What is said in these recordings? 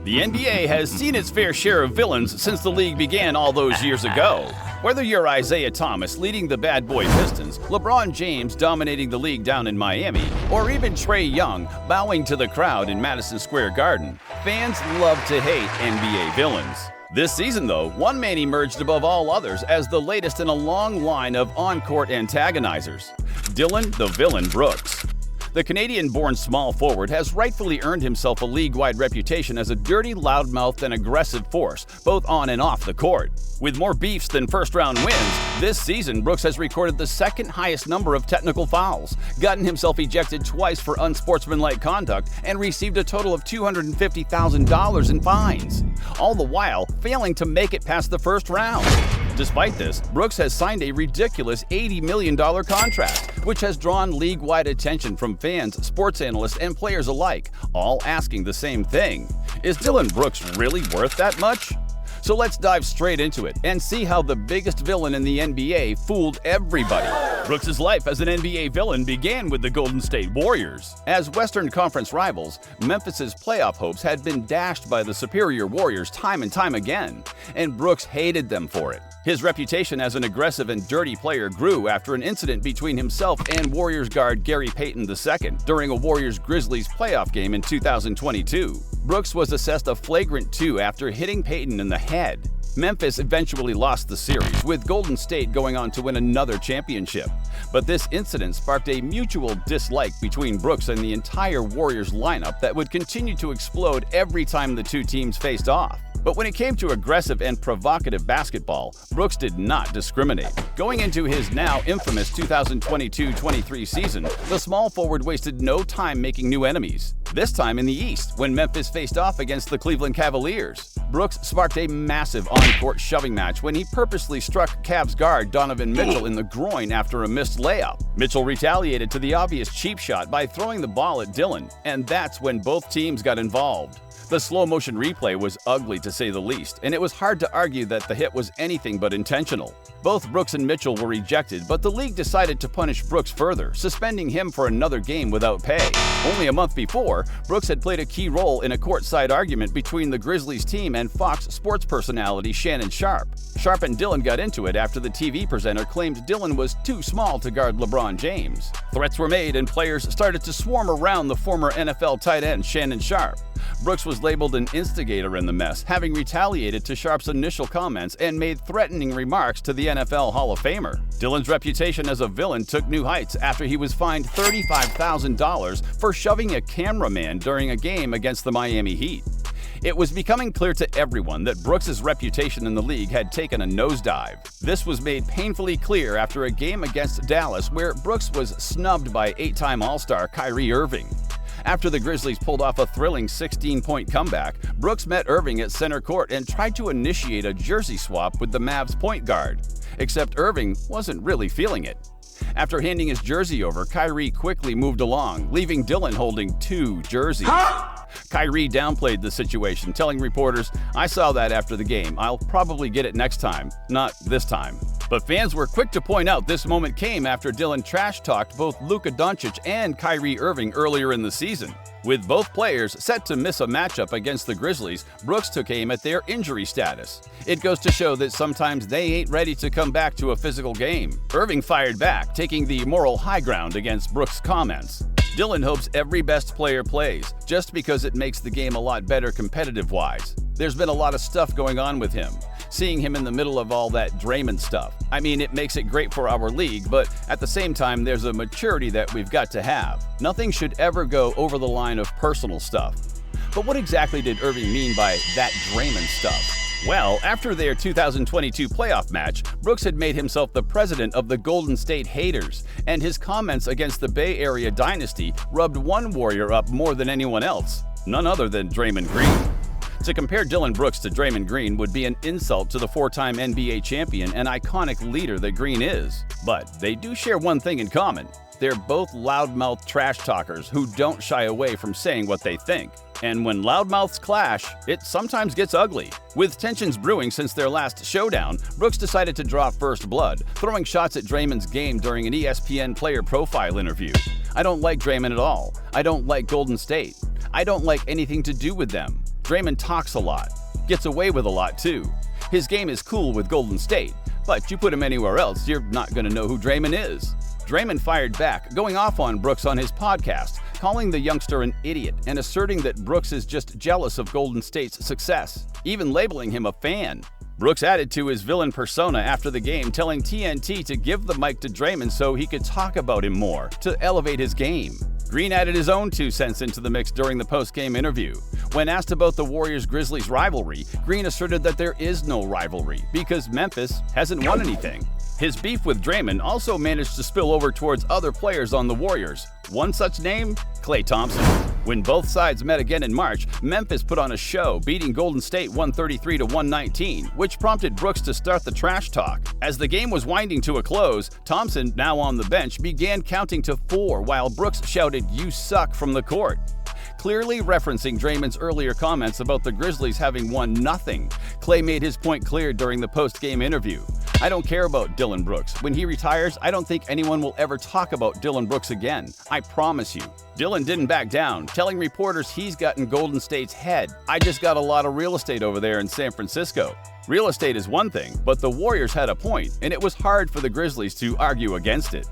The NBA has seen its fair share of villains since the league began all those years ago. Whether you're Isiah Thomas leading the Bad Boy Pistons, LeBron James dominating the league down in Miami, or even Trae Young bowing to the crowd in Madison Square Garden, fans love to hate NBA villains. This season, though, one man emerged above all others as the latest in a long line of on-court antagonizers: Dillon the Villain Brooks. The Canadian-born small forward has rightfully earned himself a league-wide reputation as a dirty, loudmouthed, and aggressive force, both on and off the court. With more beefs than first-round wins, this season Brooks has recorded the second highest number of technical fouls, gotten himself ejected twice for unsportsmanlike conduct, and received a total of $250,000 in fines, all the while failing to make it past the first round. Despite this, Brooks has signed a ridiculous $80 million contract, which has drawn league-wide attention from fans, sports analysts, and players alike, all asking the same thing: is Dillon Brooks really worth that much? So let's dive straight into it and see how the biggest villain in the NBA fooled everybody. Brooks' life as an NBA villain began with the Golden State Warriors. As Western Conference rivals, Memphis's playoff hopes had been dashed by the superior Warriors time and time again, and Brooks hated them for it. His reputation as an aggressive and dirty player grew after an incident between himself and Warriors guard Gary Payton II during a Warriors-Grizzlies playoff game in 2022. Brooks was assessed a flagrant 2 after hitting Payton in the head. Memphis eventually lost the series, with Golden State going on to win another championship. But this incident sparked a mutual dislike between Brooks and the entire Warriors lineup that would continue to explode every time the two teams faced off. But when it came to aggressive and provocative basketball, Brooks did not discriminate. Going into his now infamous 2022-23 season, the small forward wasted no time making new enemies. This time in the East, when Memphis faced off against the Cleveland Cavaliers. Brooks sparked a massive on-court shoving match when he purposely struck Cavs guard Donovan Mitchell in the groin after a missed layup. Mitchell retaliated to the obvious cheap shot by throwing the ball at Dillon, and that's when both teams got involved. The slow-motion replay was ugly to say the least, and it was hard to argue that the hit was anything but intentional. Both Brooks and Mitchell were ejected, but the league decided to punish Brooks further, suspending him for another game without pay. Only a month before, Brooks had played a key role in a courtside argument between the Grizzlies team and Fox Sports personality Shannon Sharpe. Sharpe and Dillon got into it after the TV presenter claimed Dillon was too small to guard LeBron James. Threats were made and players started to swarm around the former NFL tight end Shannon Sharpe. Brooks was labeled an instigator in the mess, having retaliated to Sharpe's initial comments and made threatening remarks to the NFL Hall of Famer. Dillon's reputation as a villain took new heights after he was fined $35,000 for shoving a cameraman during a game against the Miami Heat. It was becoming clear to everyone that Brooks' reputation in the league had taken a nosedive. This was made painfully clear after a game against Dallas where Brooks was snubbed by 8-time All-Star Kyrie Irving. After the Grizzlies pulled off a thrilling 16-point comeback, Brooks met Irving at center court and tried to initiate a jersey swap with the Mavs point guard. Except Irving wasn't really feeling it. After handing his jersey over, Kyrie quickly moved along, leaving Dillon holding 2 jerseys. Kyrie downplayed the situation, telling reporters, "I saw that after the game. I'll probably get it next time, not this time." But fans were quick to point out this moment came after Dillon trash-talked both Luka Doncic and Kyrie Irving earlier in the season. With both players set to miss a matchup against the Grizzlies, Brooks took aim at their injury status. It goes to show that sometimes they ain't ready to come back to a physical game. Irving fired back, taking the moral high ground against Brooks' comments. Dillon hopes every best player plays, just because it makes the game a lot better competitive-wise. There's been a lot of stuff going on with him. Seeing him in the middle of all that Draymond stuff, I mean, it makes it great for our league, but at the same time, there's a maturity that we've got to have. Nothing should ever go over the line of personal stuff. But what exactly did Irving mean by that Draymond stuff? Well, after their 2022 playoff match, Brooks had made himself the president of the Golden State haters, and his comments against the Bay Area dynasty rubbed one Warrior up more than anyone else, none other than Draymond Green. To compare Dillon Brooks to Draymond Green would be an insult to the 4-time NBA champion and iconic leader that Green is. But they do share one thing in common. They're both loudmouth trash talkers who don't shy away from saying what they think. And when loudmouths clash, it sometimes gets ugly. With tensions brewing since their last showdown, Brooks decided to draw first blood, throwing shots at Draymond's game during an ESPN player profile interview. "I don't like Draymond at all. I don't like Golden State. I don't like anything to do with them. Draymond talks a lot, gets away with a lot too. His game is cool with Golden State, but you put him anywhere else, you're not going to know who Draymond is. Draymond fired back, going off on Brooks on his podcast, calling the youngster an idiot and asserting that Brooks is just jealous of Golden State's success, even labeling him a fan. Brooks added to his villain persona after the game, telling TNT to give the mic to Draymond so he could talk about him more, to elevate his game. Green added his own 2 cents into the mix during the post-game interview. When asked about the Warriors-Grizzlies rivalry, Green asserted that there is no rivalry because Memphis hasn't won anything. His beef with Draymond also managed to spill over towards other players on the Warriors. One such name? Klay Thompson. When both sides met again in March, Memphis put on a show, beating Golden State 133-119, which prompted Brooks to start the trash talk. As the game was winding to a close, Thompson, now on the bench, began counting to 4 while Brooks shouted, "You suck," from the court. Clearly referencing Draymond's earlier comments about the Grizzlies having won nothing, Klay made his point clear during the post-game interview. "I don't care about Dillon Brooks. When he retires, I don't think anyone will ever talk about Dillon Brooks again. I promise you." Dillon didn't back down, telling reporters he's gotten Golden State's head. "I just got a lot of real estate over there in San Francisco." Real estate is one thing, but the Warriors had a point, and it was hard for the Grizzlies to argue against it.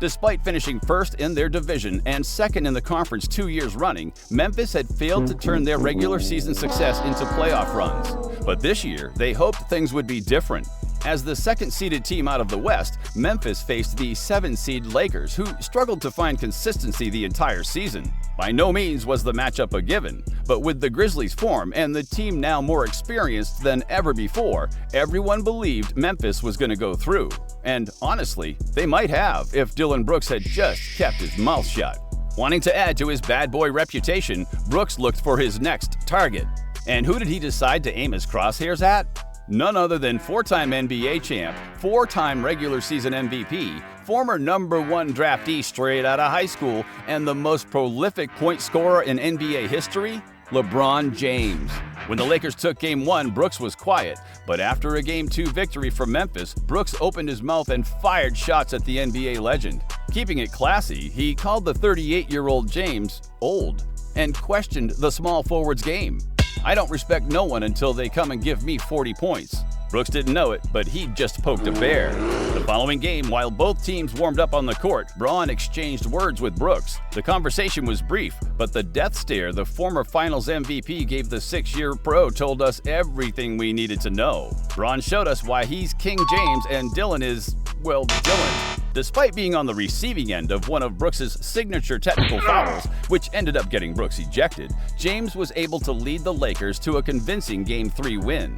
Despite finishing first in their division and second in the conference 2 years running, Memphis had failed to turn their regular season success into playoff runs. But this year, they hoped things would be different. As the second-seeded team out of the West, Memphis faced the 7-seed Lakers, who struggled to find consistency the entire season. By no means was the matchup a given, but with the Grizzlies' form and the team now more experienced than ever before, everyone believed Memphis was going to go through. And honestly, they might have if Dillon Brooks had just kept his mouth shut. Wanting to add to his bad boy reputation, Brooks looked for his next target. And who did he decide to aim his crosshairs at? None other than 4-time NBA champ, 4-time regular season MVP, former #1 draftee straight out of high school, and the most prolific point scorer in NBA history, LeBron James. When the Lakers took Game 1, Brooks was quiet, but after a Game 2 victory for Memphis, Brooks opened his mouth and fired shots at the NBA legend. Keeping it classy, he called the 38-year-old James old and questioned the small forward's game. "I don't respect no one until they come and give me 40 points. Brooks didn't know it, but he just poked a bear. The following game, while both teams warmed up on the court, Braun exchanged words with Brooks. The conversation was brief, but the death stare the former Finals MVP gave the 6-year pro told us everything we needed to know. Braun showed us why he's King James and Dillon is, well, Dillon. Despite being on the receiving end of one of Brooks' signature technical fouls, which ended up getting Brooks ejected, James was able to lead the Lakers to a convincing Game 3 win.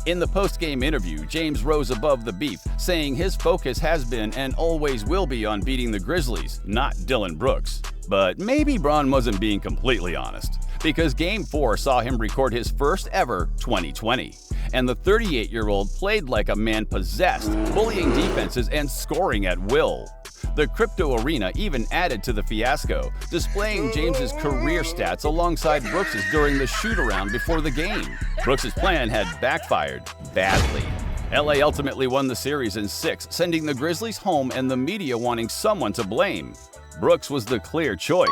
In the post-game interview, James rose above the beef, saying his focus has been and always will be on beating the Grizzlies, not Dillon Brooks. But maybe Braun wasn't being completely honest, because Game 4 saw him record his first ever 20-20. And the 38-year-old played like a man possessed, bullying defenses and scoring at will. The crypto arena even added to the fiasco, displaying James's career stats alongside Brooks's during the shoot-around before the game. Brooks's plan had backfired badly. LA ultimately won the series in 6, sending the Grizzlies home and the media wanting someone to blame. Brooks was the clear choice.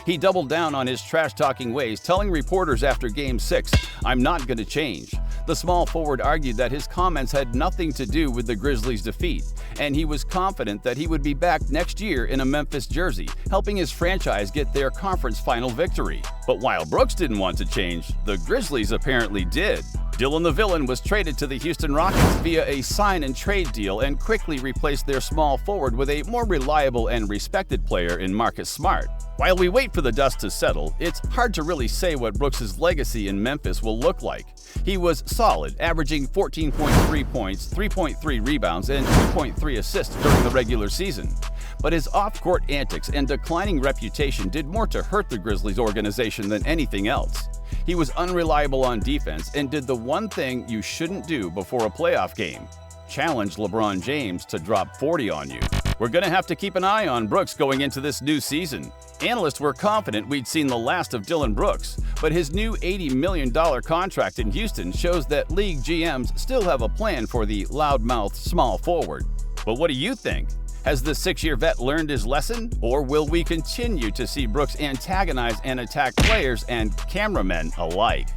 He doubled down on his trash-talking ways, telling reporters after Game 6, "I'm not going to change." The small forward argued that his comments had nothing to do with the Grizzlies' defeat, and he was confident that he would be back next year in a Memphis jersey, helping his franchise get their conference final victory. But while Brooks didn't want to change, the Grizzlies apparently did. Dillon the Villain was traded to the Houston Rockets via a sign-and-trade deal and quickly replaced their small forward with a more reliable and respected player in Marcus Smart. While we wait for the dust to settle, it's hard to really say what Brooks' legacy in Memphis will look like. He was solid, averaging 14.3 points, 3.3 rebounds, and 2.3 assists during the regular season. But his off-court antics and declining reputation did more to hurt the Grizzlies organization than anything else. He was unreliable on defense and did the one thing you shouldn't do before a playoff game: challenge LeBron James to drop 40 on you. We're going to have to keep an eye on Brooks going into this new season. Analysts were confident we'd seen the last of Dillon Brooks, but his new $80 million contract in Houston shows that league GMs still have a plan for the loudmouth small forward. But what do you think? Has the 6-year vet learned his lesson? Or will we continue to see Brooks antagonize and attack players and cameramen alike?